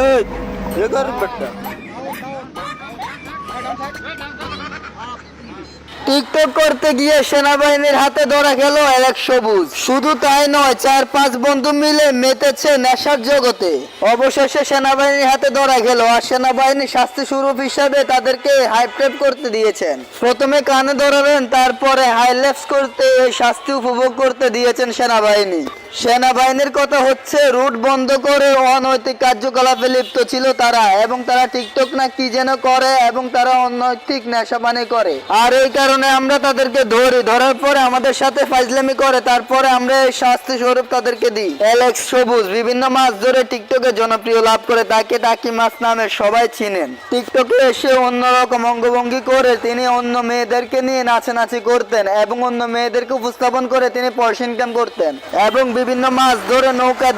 এই এ কর বেটা টিকটক করতে গিয়ে সেনাবাহিনীর হাতে ধরা গেল এলেক্স সবুজ। শুধু তাই নয়, 4-5 বন্ধু মিলে মেতেছে নেশার জগতে। অবশেষে সেনাবাহিনীর হাতে ধরা গেল, আর সেনাবাহিনী শাস্তি স্বরূপ হিসাবে তাদেরকে হাইপ্রেপ করতে দিয়েছেন। প্রথমে কানে ধরাবেন, তারপরে হাইলেপস করতে এই শাস্তি উপভোগ করতে দিয়েছেন সেনাবাহিনী। সেনাবাহিনীর কথা হচ্ছে, রুট বন্ধ করে অনৈতিক কার্যকলাপে লিপ্ত ছিল তারা, এবং তারা টিকটক না কি যেন করে, এবং তারা অনৈতিক নেশাপানি করে। আর এই কারণে আমরা তাদেরকে ধরি, ধরার পরে আমাদের সাথে ফাইজলামি করে, তারপরে আমরা এই শাস্তি স্বরূপ তাদেরকে দিই। এলেক্স সবুজ বিভিন্ন মাস ধরে টিকটকে জনপ্রিয় লাভ করে, তাকে টাকি মাছ নামে সবাই চিনেন। টিকটকে এসে অন্যরকম অঙ্গভঙ্গি করে তিনি অন্য মেয়েদেরকে নিয়ে নাচানাচি করতেন, এবং অন্য মেয়েদেরকে উপস্থাপন করে তিনি পয়সা ইনকাম করতেন, এবং বিভিন্ন মাছ ধরে নৌকা